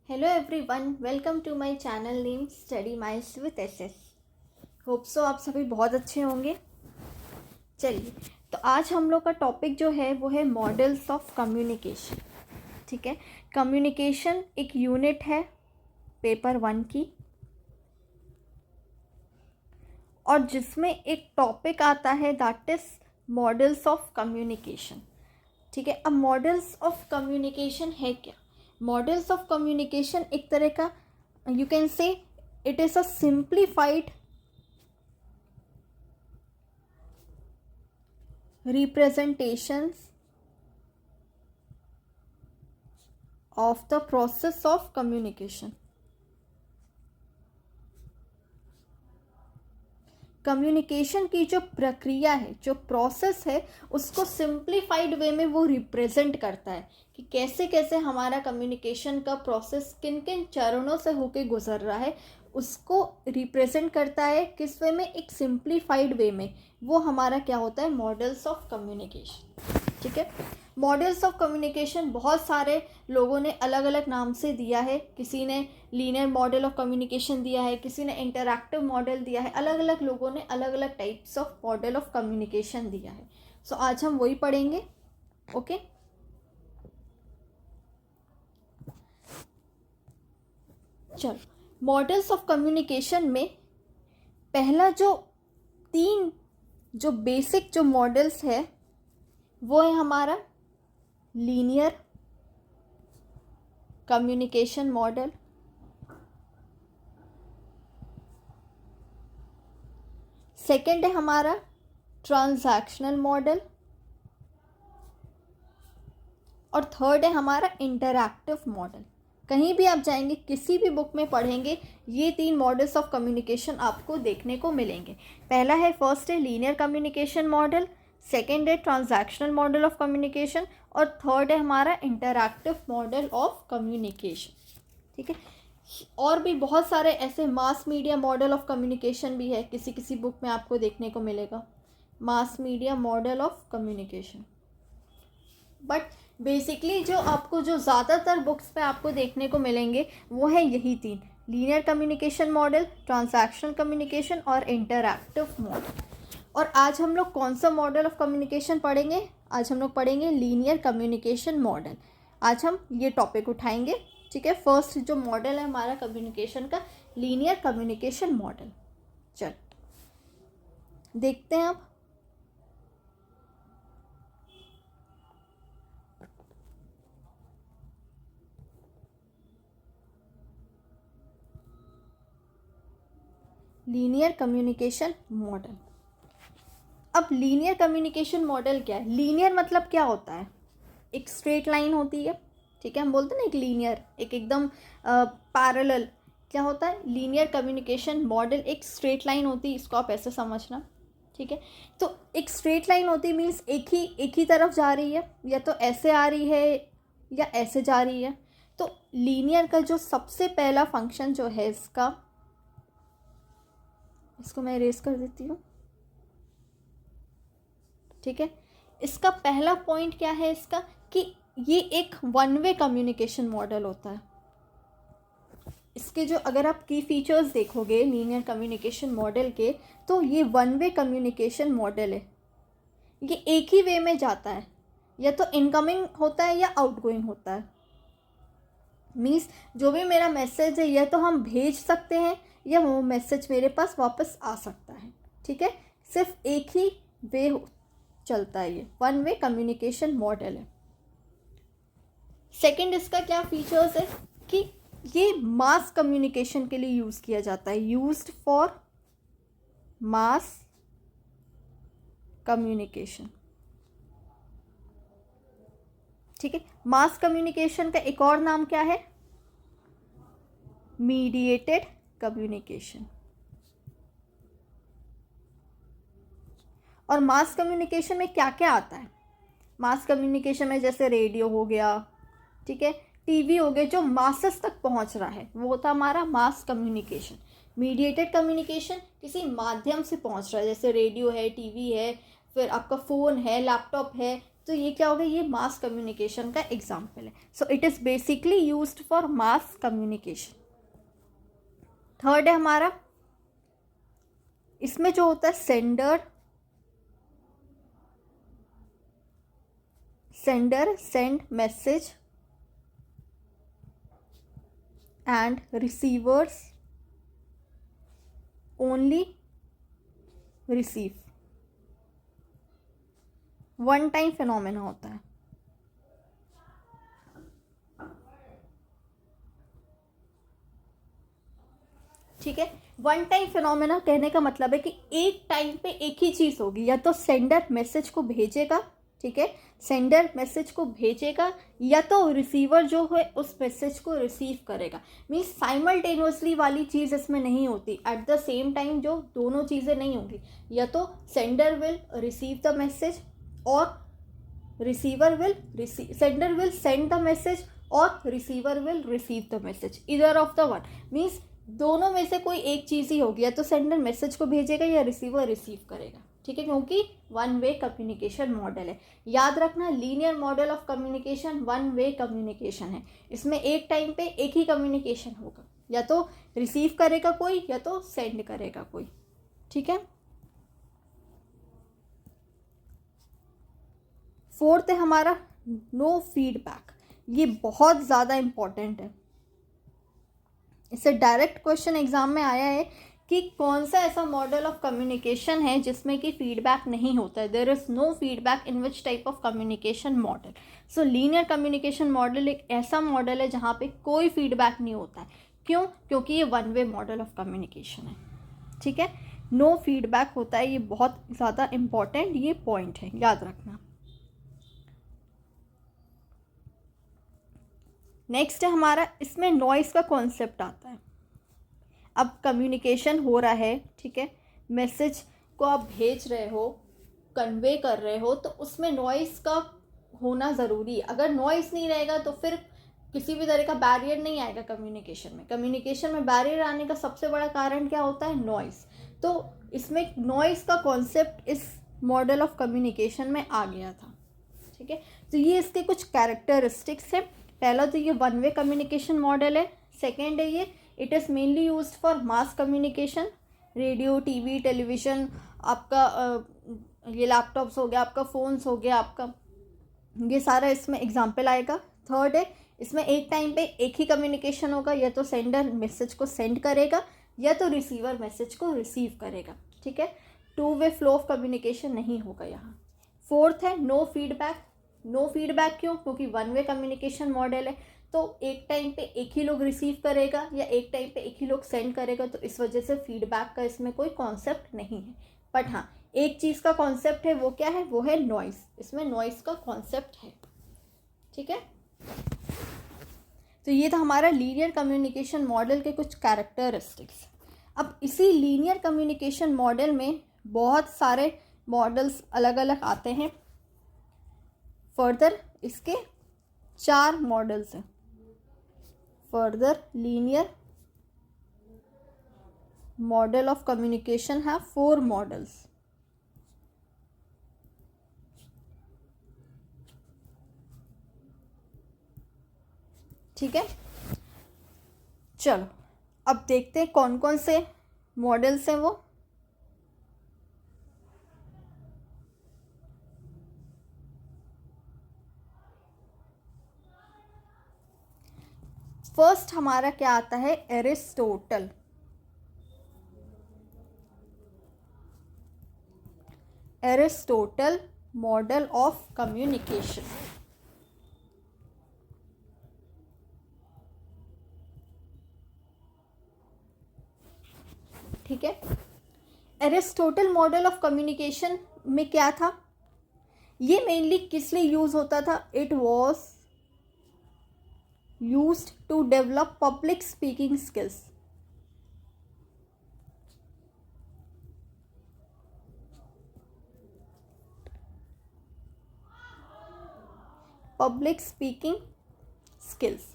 Hello everyone, welcome to my channel name study miles with SS. Hope so आप सभी बहुत अच्छे होंगे। चलिए, तो आज हम लोग का टॉपिक जो है वो है मॉडल्स ऑफ कम्युनिकेशन। ठीक है, कम्युनिकेशन एक यूनिट है पेपर 1 की, और जिसमें एक टॉपिक आता है that is models of communication. ठीक है, अब मॉडल्स ऑफ कम्युनिकेशन है क्या? मॉडल्स ऑफ कम्युनिकेशन एक तरह का, you can say it is a simplified representations of the process of communication. Communication की जो प्रक्रिया है, जो प्रोसेस है, उसको सिंप्लीफाइड वे में वो रिप्रेजेंट करता है कि कैसे कैसे हमारा कम्युनिकेशन का प्रोसेस किन किन चरणों से होके गुजर रहा है, उसको रिप्रेजेंट करता है। किस वे में? एक सिंप्लीफाइड वे में। वो हमारा क्या होता है? Models of communication. ठीक है, मॉडल्स ऑफ कम्युनिकेशन बहुत सारे लोगों ने अलग अलग नाम से दिया है। किसी ने लीनियर मॉडल ऑफ कम्युनिकेशन दिया है, किसी ने इंटरैक्टिव मॉडल दिया है। अलग अलग लोगों ने अलग अलग types of model of communication दिया है। सो आज हम वही पढ़ेंगे। ओके, चलो, मॉडल्स ऑफ कम्युनिकेशन में पहला जो 3 जो बेसिक जो मॉडल्स है वो है हमारा लीनियर कम्युनिकेशन मॉडल, सेकेंड है हमारा ट्रांजैक्शनल मॉडल, और थर्ड है हमारा इंटरैक्टिव मॉडल। कहीं भी आप जाएंगे, किसी भी बुक में पढ़ेंगे, ये 3 मॉडल्स ऑफ कम्युनिकेशन आपको देखने को मिलेंगे। पहला है, फर्स्ट है लीनियर कम्युनिकेशन मॉडल, सेकेंड है ट्रांजैक्शनल मॉडल ऑफ कम्युनिकेशन, और थर्ड है हमारा इंटरैक्टिव मॉडल ऑफ कम्युनिकेशन। ठीक है, और भी बहुत सारे ऐसे mass media model of communication भी है, किसी किसी बुक में आपको देखने को मिलेगा mass media model of communication. But basically जो आपको जो ज़्यादातर बुक्स पे आपको देखने को मिलेंगे वो है यही 3, linear communication model, transactional communication और इंटरैक्टिव मॉडल। और आज हम लोग कौन सा मॉडल ऑफ कम्युनिकेशन पढ़ेंगे? आज हम लोग पढ़ेंगे लीनियर कम्युनिकेशन मॉडल। आज हम ये टॉपिक उठाएंगे। ठीक है, फर्स्ट जो मॉडल है हमारा कम्युनिकेशन का, लीनियर कम्युनिकेशन मॉडल। चल देखते हैं अब। Linear communication model. अब लीनियर कम्युनिकेशन मॉडल क्या है? लीनियर मतलब क्या होता है? एक स्ट्रेट लाइन होती है। ठीक है, हम बोलते हैं ना एक लीनियर, एक एकदम पैरेलल। क्या होता है? लीनियर कम्युनिकेशन मॉडल एक स्ट्रेट लाइन होती है, इसको आप ऐसे समझना। ठीक है, तो एक स्ट्रेट लाइन होती मीन्स एक ही तरफ जा रही है, या तो ऐसे आ रही है या ऐसे जा रही है। तो लीनियर का जो सबसे पहला फंक्शन जो है इसको मैं इरेज कर देती हूँ। ठीक है, इसका पहला पॉइंट क्या है इसका, कि ये एक वन वे कम्युनिकेशन मॉडल होता है। इसके जो अगर आप की फीचर्स देखोगे लीनियर कम्युनिकेशन मॉडल के, तो ये वन वे कम्युनिकेशन मॉडल है। ये एक ही वे में जाता है, या तो इनकमिंग होता है या आउटगोइंग होता है। मीन्स जो भी मेरा मैसेज है या तो हम भेज सकते हैं, या वो मैसेज मेरे पास वापस आ सकता है। ठीक है, सिर्फ एक ही वे चलता है, ये वन वे कम्युनिकेशन मॉडल है। सेकंड इसका क्या फीचर्स है कि ये मास कम्युनिकेशन के लिए यूज़ किया जाता है, यूज्ड फॉर मास कम्युनिकेशन। ठीक है, मास कम्युनिकेशन का एक और नाम क्या है? Mediated communication. और मास कम्युनिकेशन में क्या क्या आता है? मास कम्युनिकेशन में जैसे रेडियो हो गया, ठीक है, टीवी हो गए, जो मासेस तक पहुंच रहा है वो होता है हमारा मास कम्युनिकेशन। मीडिएटेड कम्युनिकेशन किसी माध्यम से पहुंच रहा है, जैसे रेडियो है, टीवी है, फिर आपका फ़ोन है, लैपटॉप है, तो ये क्या होगा, ये मास कम्युनिकेशन का एग्जाम्पल है. So it is basically used for mass communication. Third है हमारा, इसमें जो होता है sender send message and receivers only receive. One time phenomena होता है. ठीक है, वन टाइम फिनोमेना कहने का मतलब है कि एक टाइम पे एक ही चीज़ होगी. या तो सेंडर मैसेज को भेजेगा, ठीक है, सेंडर मैसेज को भेजेगा, या तो रिसीवर जो है उस मैसेज को रिसीव करेगा. मीन्स साइमल्टेनियसली वाली चीज़ इसमें नहीं होती. एट द सेम टाइम जो दोनों चीज़ें नहीं होंगी. या तो sender will receive the message और sender will send the message और receiver will receive the message. Either of the one. Means दोनों में से कोई एक चीज़ ही होगी. या तो सेंडर मैसेज को भेजेगा या रिसीवर रिसीव करेगा. ठीक है, क्योंकि वन वे कम्युनिकेशन मॉडल है. याद रखना, linear model of communication one way communication है. इसमें एक टाइम पे एक ही कम्युनिकेशन होगा. या तो रिसीव करेगा कोई या तो सेंड करेगा कोई. ठीक है. फोर्थ है हमारा नो फीडबैक. ये बहुत ज़्यादा इम्पॉर्टेंट है. इससे डायरेक्ट क्वेश्चन एग्जाम में आया है कि कौन सा ऐसा मॉडल ऑफ कम्युनिकेशन है जिसमें कि फीडबैक नहीं होता है. There is no feedback in which type of communication model. So linear communication model एक ऐसा मॉडल है जहाँ पे कोई फीडबैक नहीं होता है. क्यों? क्योंकि ये one way model of communication है. ठीक है, नो फीडबैक होता है. ये बहुत ज़्यादा इम्पॉर्टेंट ये पॉइंट है, याद रखना. नेक्स्ट है हमारा, इसमें नॉइस का कॉन्सेप्ट आता है. अब कम्युनिकेशन हो रहा है, ठीक है, मैसेज को आप भेज रहे हो, कन्वे कर रहे हो, तो उसमें नॉइस का होना ज़रूरी है. अगर नॉइस नहीं रहेगा तो फिर किसी भी तरह का बैरियर नहीं आएगा कम्युनिकेशन में. कम्युनिकेशन में बैरियर आने का सबसे बड़ा कारण क्या होता है? नॉइस. तो इसमें नॉइस का कॉन्सेप्ट इस मॉडल ऑफ कम्युनिकेशन में आ गया था. ठीक है, तो ये इसके कुछ कैरेक्टरिस्टिक्स हैं. पहला तो ये वन वे कम्युनिकेशन मॉडल है. सेकेंड है ये it is mainly used for mass communication. Radio, TV, television, आपका ये लैपटॉप्स हो गया, आपका फ़ोन्स हो गया, आपका ये सारा इसमें एग्जाम्पल आएगा. थर्ड है, इसमें एक टाइम पे एक ही कम्युनिकेशन होगा. या तो सेंडर मैसेज को सेंड करेगा या तो रिसीवर मैसेज को रिसीव करेगा. ठीक है, two way flow of communication नहीं होगा यहाँ. फोर्थ है नो फीडबैक. नो फीडबैक क्यों? क्योंकि वन वे कम्युनिकेशन मॉडल है. तो एक टाइम पे एक ही लोग रिसीव करेगा या एक टाइम पे एक ही लोग सेंड करेगा. तो इस वजह से फीडबैक का इसमें कोई कॉन्सेप्ट नहीं है. बट हाँ, एक चीज़ का कॉन्सेप्ट है. वो क्या है? वो है नॉइस. इसमें नॉइस का कॉन्सेप्ट है. ठीक है, तो ये था हमारा लीनियर कम्युनिकेशन मॉडल के कुछ कैरेक्टरिस्टिक्स. अब इसी लीनियर कम्युनिकेशन मॉडल में बहुत सारे मॉडल्स अलग अलग आते हैं. फर्दर इसके 4 मॉडल्स हैं. Further linear model of communication है 4 मॉडल्स. ठीक है, चलो अब देखते हैं कौन कौन से मॉडल्स हैं वो. फर्स्ट हमारा क्या आता है? Aristotle. Aristotle model of communication. ठीक है, एरिस्टोटल मॉडल ऑफ कम्युनिकेशन में क्या था? ये मेनली किस लिए यूज होता था? It was used to develop public speaking skills. Public speaking skills.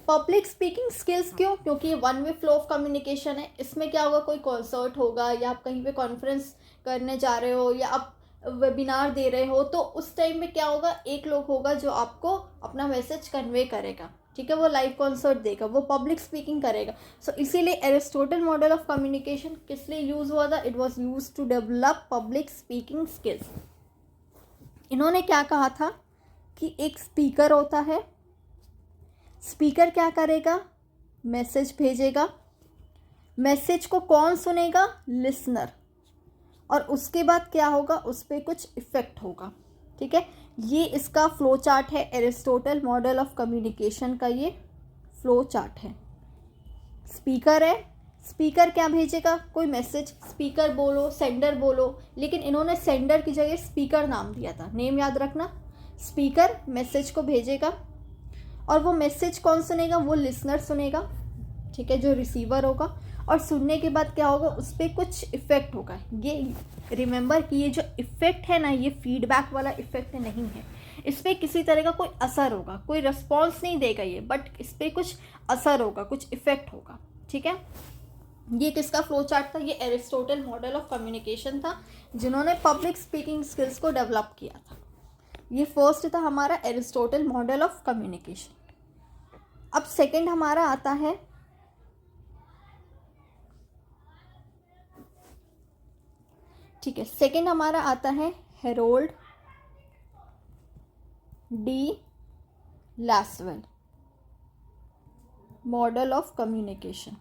Public speaking skills क्यों? क्योंकि ये one way flow of communication है. इसमें क्या होगा? कोई कॉन्सर्ट होगा या आप कहीं पे कॉन्फ्रेंस करने जा रहे हो या आप वेबिनार दे रहे हो, तो उस टाइम में क्या होगा, एक लोग होगा जो आपको अपना मैसेज कन्वे करेगा, ठीक है, वो लाइव कॉन्सर्ट देगा, वो पब्लिक स्पीकिंग करेगा। सो इसीलिए एरिस्टोटल मॉडल ऑफ कम्युनिकेशन किस लिए यूज़ हुआ था? It was use to develop public speaking skills. इन्होंने क्या कहा था कि एक स्पीकर होता है, स्पीकर क्या करेगा, मैसेज भेजेगा, मैसेज को कौन सुनेगा, लिसनर, और उसके बाद क्या होगा, उस पर कुछ इफ़ेक्ट होगा, ठीक है। ये इसका फ्लो चार्ट है, एरिस्टोटल मॉडल ऑफ कम्युनिकेशन का ये फ्लो चार्ट है। स्पीकर है, स्पीकर क्या भेजेगा, कोई मैसेज, स्पीकर बोलो, सेंडर बोलो, लेकिन इन्होंने सेंडर की जगह स्पीकर नाम दिया था, नेम याद रखना। स्पीकर मैसेज को भेजेगा और वो मैसेज कौन सुनेगा, वो लिसनर सुनेगा, ठीक है, जो रिसीवर होगा, और सुनने के बाद क्या होगा, उस पर कुछ इफ़ेक्ट होगा। ये रिमेंबर कि ये जो इफ़ेक्ट है ना, ये फीडबैक वाला इफ़ेक्ट नहीं है, इस पर किसी तरह का कोई असर होगा, कोई रिस्पॉन्स नहीं देगा ये, बट इस पर कुछ असर होगा, कुछ इफ़ेक्ट होगा, ठीक है। ये किसका फ्लो चार्ट था? ये एरिस्टोटल मॉडल ऑफ कम्युनिकेशन था, जिन्होंने पब्लिक स्पीकिंग स्किल्स को डेवलप किया था। ये फर्स्ट था हमारा एरिस्टोटल मॉडल ऑफ कम्युनिकेशन। अब सेकंड हमारा आता है ठीक है, सेकंड हमारा आता है Harold D Lasswell model of communication.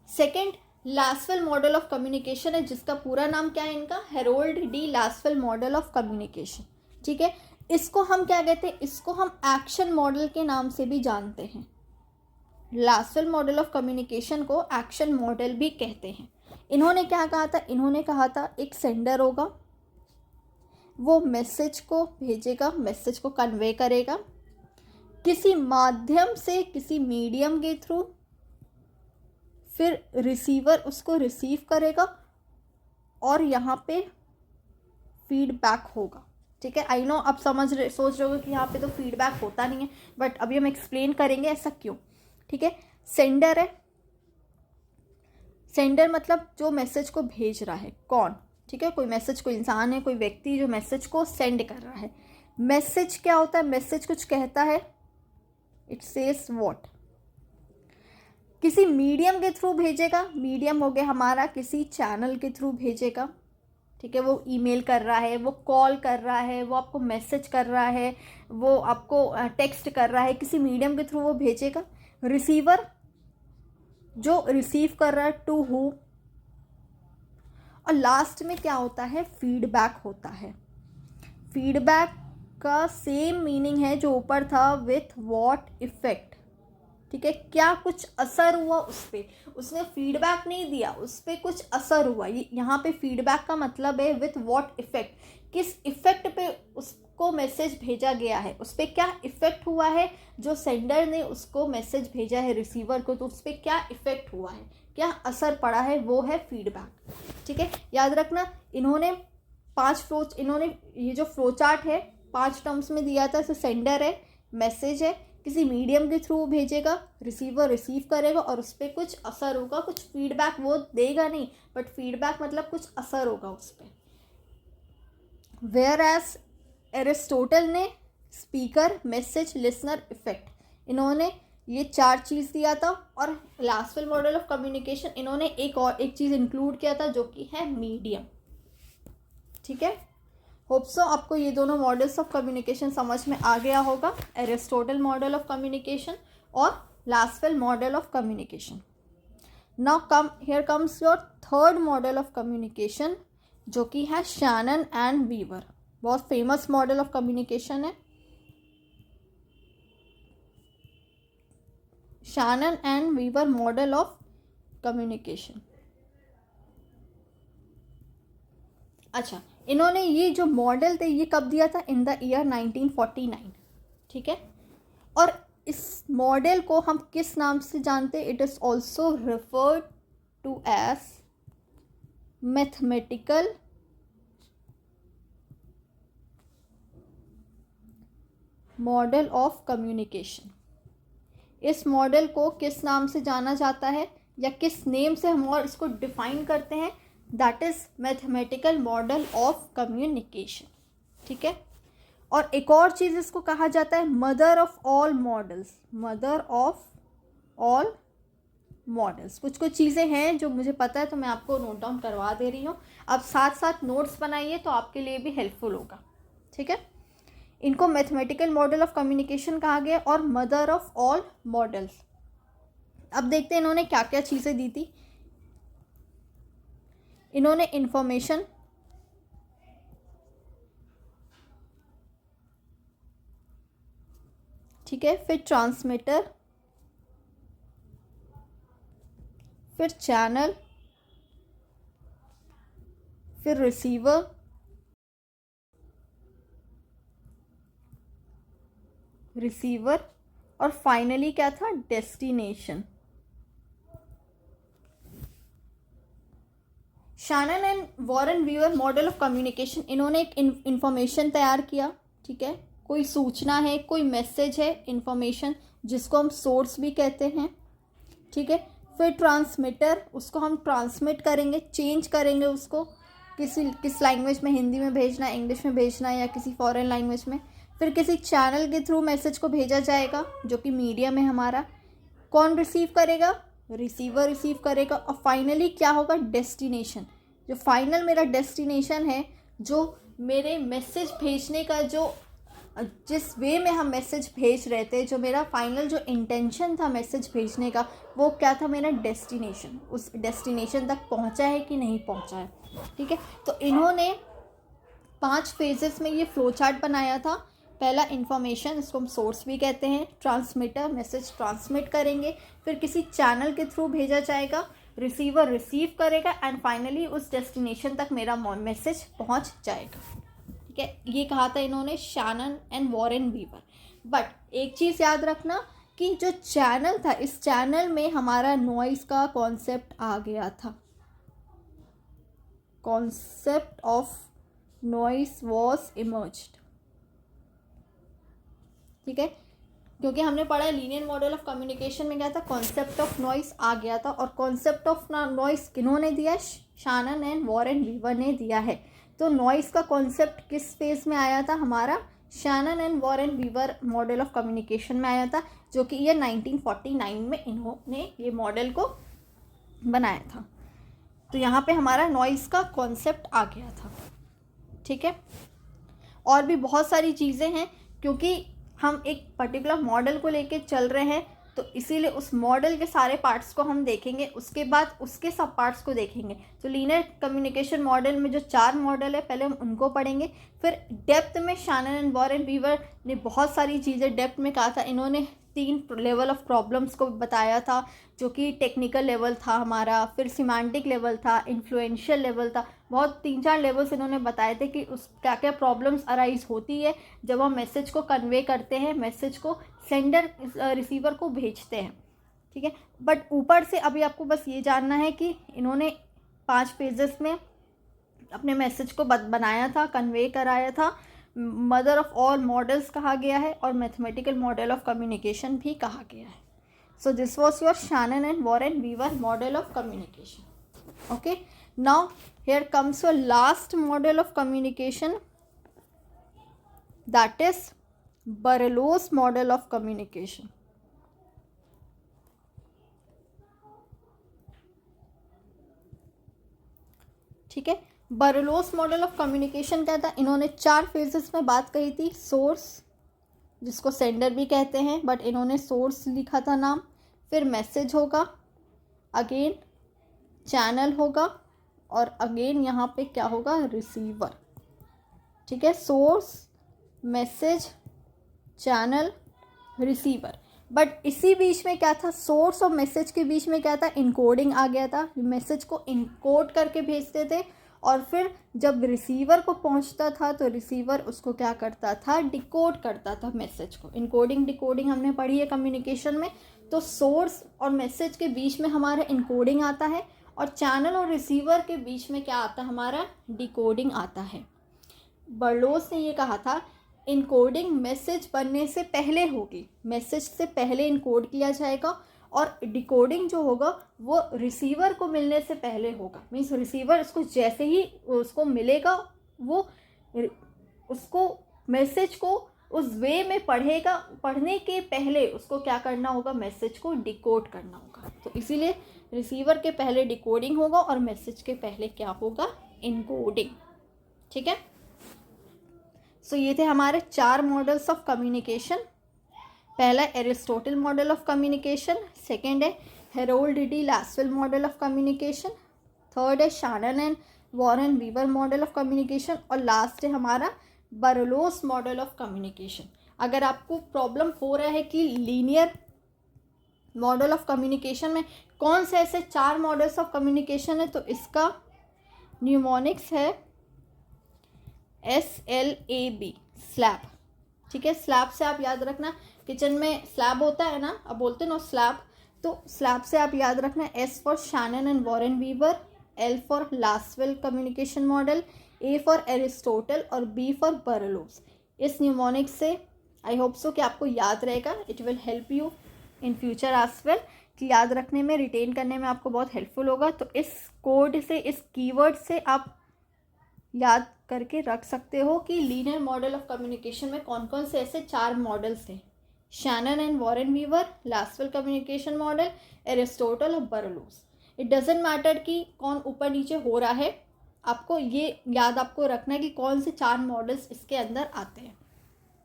Second Lasswell model of communication है, जिसका पूरा नाम क्या है इनका, Harold D Lasswell model of communication, ठीक है। इसको हम क्या कहते हैं, इसको हम एक्शन मॉडल के नाम से भी जानते हैं। लासवेल मॉडल ऑफ कम्युनिकेशन को एक्शन मॉडल भी कहते हैं। इन्होंने क्या कहा था, इन्होंने कहा था एक सेंडर होगा, वो मैसेज को भेजेगा, मैसेज को कन्वे करेगा किसी माध्यम से, किसी मीडियम के थ्रू, फिर रिसीवर उसको रिसीव करेगा और यहाँ पे फीडबैक होगा, ठीक है। आई नो आप सोच रहे हो कि यहाँ पे तो फीडबैक होता नहीं है, बट अभी हम एक्सप्लेन करेंगे ऐसा क्यों, ठीक है। सेंडर है, सेंडर मतलब जो मैसेज को भेज रहा है, कौन, ठीक है, कोई मैसेज, कोई इंसान है, कोई व्यक्ति जो मैसेज को सेंड कर रहा है। मैसेज क्या होता है, मैसेज कुछ कहता है, इट सेज व्हाट, किसी मीडियम के थ्रू भेजेगा, मीडियम हो गया हमारा किसी चैनल के थ्रू भेजेगा, ठीक है, वो ईमेल कर रहा है, वो कॉल कर रहा है, वो आपको मैसेज कर रहा है, वो आपको टेक्स्ट कर रहा है, किसी मीडियम के थ्रू वो भेजेगा। रिसीवर जो रिसीव कर रहा है, टू हु, और लास्ट में क्या होता है, फीडबैक होता है। फीडबैक का सेम मीनिंग है जो ऊपर था, विथ व्हाट इफेक्ट, ठीक है, क्या कुछ असर हुआ उस पर, उसने फीडबैक नहीं दिया, उस पर कुछ असर हुआ। ये यहाँ पे फीडबैक का मतलब है विथ व्हाट इफेक्ट, किस इफेक्ट पे उसको मैसेज भेजा गया है, उस पर क्या इफेक्ट हुआ है, जो सेंडर ने उसको मैसेज भेजा है रिसीवर को, तो उस पर क्या इफेक्ट हुआ है, क्या असर पड़ा है, वो है फीडबैक, ठीक है। याद रखना, इन्होंने इन्होंने ये जो फ्लो चार्ट है 5 टर्म्स में दिया था। जैसे सेंडर है, मैसेज है, किसी मीडियम के थ्रू भेजेगा, रिसीवर रिसीव करेगा और उस पर कुछ असर होगा, कुछ फीडबैक वो देगा नहीं, बट फीडबैक मतलब कुछ असर होगा उस पर। वेयर एज एरिस्टोटल ने स्पीकर, मैसेज, लिसनर, इफेक्ट, इन्होंने ये 4 चीज़ दिया था। और लासवेल मॉडल ऑफ कम्युनिकेशन इन्होंने एक चीज़ इंक्लूड किया था, जो कि है मीडियम, ठीक है। होप सो आपको ये दोनों मॉडल्स ऑफ कम्युनिकेशन समझ में आ गया होगा, एरिस्टोटल मॉडल ऑफ कम्युनिकेशन और Lasswell model of communication. Now here comes your third model of communication, जो कि है शैनन एंड वीवर। बहुत फेमस मॉडल ऑफ कम्युनिकेशन है, Shannon and Weaver model of communication. अच्छा, इन्होंने ये जो मॉडल थे ये कब दिया था, इन द ईयर 1949, ठीक है। और इस मॉडल को हम किस नाम से जानते हैं, it is also referred to as mathematical model of communication. इस मॉडल को किस नाम से जाना जाता है, या किस नेम से हम और इसको डिफाइन करते हैं, that is mathematical model of communication. ठीक है, और एक और चीज़ इसको कहा जाता है mother of all models, mother of all models. कुछ कुछ चीज़ें हैं जो मुझे पता है तो मैं आपको नोट डाउन करवा दे रही हूँ, आप साथ साथ नोट्स बनाइए तो आपके लिए भी हेल्पफुल होगा। ठीक है, इनको मैथमेटिकल मॉडल ऑफ कम्युनिकेशन कहा गया और मदर ऑफ ऑल मॉडल्स। अब देखते हैं इन्होंने क्या क्या चीज़ें दी थी। इन्होंने इंफॉर्मेशन, ठीक है, फिर ट्रांसमीटर, फिर चैनल, फिर रिसीवर, और फाइनली क्या था, destination. Shannon and Warren Weaver model of communication, इन्होंने एक इंफॉर्मेशन तैयार किया। ठीक है, कोई सूचना है, कोई मैसेज है, इंफॉर्मेशन जिसको हम सोर्स भी कहते हैं। ठीक है, फिर ट्रांसमीटर, उसको हम ट्रांसमिट करेंगे, चेंज करेंगे उसको, किस लैंग्वेज में, हिंदी में भेजना है, इंग्लिश में भेजना है या किसी फॉरेन लैंग्वेज में। फिर किसी चैनल के थ्रू मैसेज को भेजा जाएगा जो कि मीडियम है हमारा। कौन रिसीव करेगा, रिसीवर रिसीव करेगा। और फाइनली क्या होगा, डेस्टिनेशन, जो फाइनल मेरा डेस्टिनेशन है, जो मेरे मैसेज भेजने का जो जिस वे में हम मैसेज भेज रहे थे, जो मेरा फाइनल जो इंटेंशन था मैसेज भेजने का, वो क्या था, मेरा डेस्टिनेशन। उस डेस्टिनेशन तक पहुंचा है कि नहीं पहुंचा है। ठीक है, तो इन्होंने 5 फेजेस में ये फ्लो चार्ट बनाया था। पहला इंफॉर्मेशन, इसको हम सोर्स भी कहते हैं, ट्रांसमीटर, मैसेज ट्रांसमिट करेंगे, फिर किसी चैनल के थ्रू भेजा जाएगा, रिसीवर रिसीव करेगा, एंड फाइनली उस डेस्टिनेशन तक मेरा मैसेज पहुंच जाएगा। ठीक है, ये कहा था इन्होंने Shannon and Warren Weaver. But एक चीज़ याद रखना कि जो चैनल था, इस चैनल में हमारा नॉइस का कॉन्सेप्ट आ गया था। Concept of noise was emerged. ठीक है, क्योंकि हमने पढ़ा है लीनियर मॉडल ऑफ कम्युनिकेशन में क्या था, कॉन्सेप्ट ऑफ नॉइस आ गया था। और कॉन्सेप्ट ऑफ नॉइस किन्होंने दिया, शैनन एंड वॉरेन वीवर ने दिया है। तो नॉइस का कॉन्सेप्ट किस फेज में आया था हमारा, Shannon and Warren Weaver model of communication में आया था, जो कि ये 1949 में इन्होंने ये मॉडल को बनाया था। तो यहाँ पे हमारा नॉइस का कॉन्सेप्ट आ गया था। ठीक है, और भी बहुत सारी चीज़ें हैं, क्योंकि हम एक पर्टिकुलर मॉडल को लेके चल रहे हैं, तो इसीलिए उस मॉडल के सारे पार्ट्स को हम देखेंगे, उसके बाद उसके सब पार्ट्स को देखेंगे। तो लीनियर कम्युनिकेशन मॉडल में जो 4 मॉडल है, पहले हम उनको पढ़ेंगे। फिर डेप्थ में शैनन एंड वॉरेन वीवर ने बहुत सारी चीज़ें डेप्थ में कहा था। इन्होंने 3 लेवल ऑफ प्रॉब्लम्स को बताया था, जो कि टेक्निकल लेवल था हमारा, फिर सिमेंटिक लेवल था, इन्फ्लुएंशियल लेवल था। बहुत 3-4 लेवल्स इन्होंने बताए थे कि उस क्या क्या प्रॉब्लम्स अराइज होती है जब हम मैसेज को कन्वे करते हैं, मैसेज को सेंडर रिसीवर को भेजते हैं। ठीक है, बट ऊपर से अभी आपको बस ये जानना है कि इन्होंने 5 पेजेस में अपने मैसेज को बनाया था, कन्वे कराया था। मदर ऑफ ऑल मॉडल्स कहा गया है और मैथमेटिकल मॉडल ऑफ कम्युनिकेशन भी कहा गया है। So this was your Shannon and Warren Weaver model of communication. Okay, now here comes your last model of communication, that is Berlow's model of communication. ठीक है, बर्लोस मॉडल ऑफ कम्युनिकेशन क्या था, इन्होंने 4 phases में बात कही थी। Source, जिसको सेंडर भी कहते हैं, बट इन्होंने सोर्स लिखा था नाम। फिर मैसेज होगा, अगेन चैनल होगा, और अगेन यहाँ पे क्या होगा, रिसीवर। ठीक है, source, message, channel, receiver. But इसी बीच में क्या था, सोर्स और मैसेज के बीच में क्या था, इनकोडिंग आ गया था। मैसेज को इनकोड करके भेजते थे, और फिर जब रिसीवर को पहुंचता था तो रिसीवर उसको क्या करता था, डिकोड करता था मैसेज को। इनकोडिंग डिकोडिंग हमने पढ़ी है कम्युनिकेशन में। तो सोर्स और मैसेज के बीच में हमारा इनकोडिंग आता है, और चैनल और रिसीवर के बीच में क्या आता है, हमारा डिकोडिंग आता है। बर्लोस ने ये कहा था, इनकोडिंग मैसेज बनने से पहले होगी, मैसेज से पहले इनकोड किया जाएगा, और डिकोडिंग जो होगा वो रिसीवर को मिलने से पहले होगा। मीन्स रिसीवर इसको जैसे ही उसको मिलेगा वो उसको मैसेज को उस वे में पढ़ेगा, पढ़ने के पहले उसको क्या करना होगा, मैसेज को डिकोड करना होगा। तो इसीलिए रिसीवर के पहले डिकोडिंग होगा और मैसेज के पहले क्या होगा, इनकोडिंग। ठीक है। सो ये थे हमारे 4 मॉडल्स ऑफ कम्युनिकेशन। पहला Aristotle model of communication, second है Harold D Lasswell model of communication, third है Shannon and Warren Weaver model of communication, और लास्ट है हमारा बर्लोस मॉडल ऑफ कम्युनिकेशन। अगर आपको प्रॉब्लम हो रहा है कि लीनियर मॉडल ऑफ कम्युनिकेशन में कौन से ऐसे 4 मॉडल्स ऑफ कम्युनिकेशन है, तो इसका न्यूमोनिक्स है SLAB, स्लैब। ठीक है, स्लैब से आप याद रखना, किचन में स्लैब होता है ना, अब बोलते हैं ना स्लैब, तो स्लैब से आप याद रखना S for Shannon and Warren Weaver, L for Lasswell communication model, A for Aristotle और B फॉर बर्लोस। इस न्यूमोनिक्स से आई होप सो कि आपको याद रहेगा, it will help you in future as well, कि याद रखने में, रिटेन करने में आपको बहुत हेल्पफुल होगा। तो इस कोड से, इस कीवर्ड से आप याद करके रख सकते हो कि लीनियर मॉडल ऑफ कम्युनिकेशन में कौन कौन से ऐसे 4 मॉडल्स हैं, Shannon and Warren Weaver, Lasswell communication model, Aristotle और बर्लोस। इट डजेंट मैटर कि कौन ऊपर नीचे हो रहा है, आपको ये याद आपको रखना है कि कौन से 4 मॉडल्स इसके अंदर आते हैं।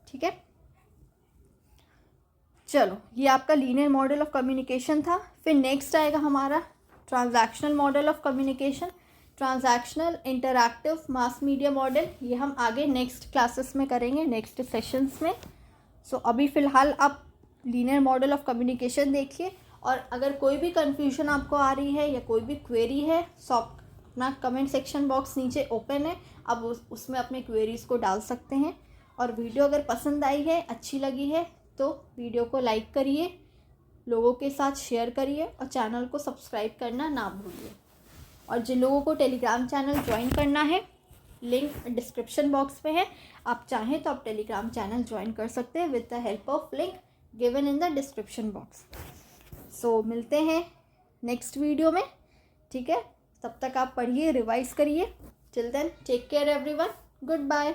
ठीक है, चलो ये आपका लीनियर मॉडल ऑफ कम्युनिकेशन था। फिर नेक्स्ट आएगा हमारा transactional model of communication, transactional interactive mass media model. ये हम आगे नेक्स्ट क्लासेस में करेंगे, नेक्स्ट सेशंस में। सो अभी फ़िलहाल आप लीनियर मॉडल ऑफ कम्युनिकेशन देखिए, और अगर कोई भी कन्फ्यूजन आपको आ रही है या कोई भी क्वेरी है, सो अपना कमेंट सेक्शन बॉक्स नीचे ओपन है, आप उसमें अपने क्वेरीज़ को डाल सकते हैं। और वीडियो अगर पसंद आई है, अच्छी लगी है, तो वीडियो को लाइक करिए, लोगों के साथ शेयर करिए और चैनल को सब्सक्राइब करना ना भूलिए। और जिन लोगों को टेलीग्राम चैनल ज्वाइन करना है, लिंक डिस्क्रिप्शन बॉक्स में है, आप चाहें तो आप टेलीग्राम चैनल ज्वाइन कर सकते हैं with the help of link given in the description box. So मिलते हैं नेक्स्ट वीडियो में। ठीक है, तब तक आप पढ़िए, रिवाइज करिए। Till then take care everyone, good bye.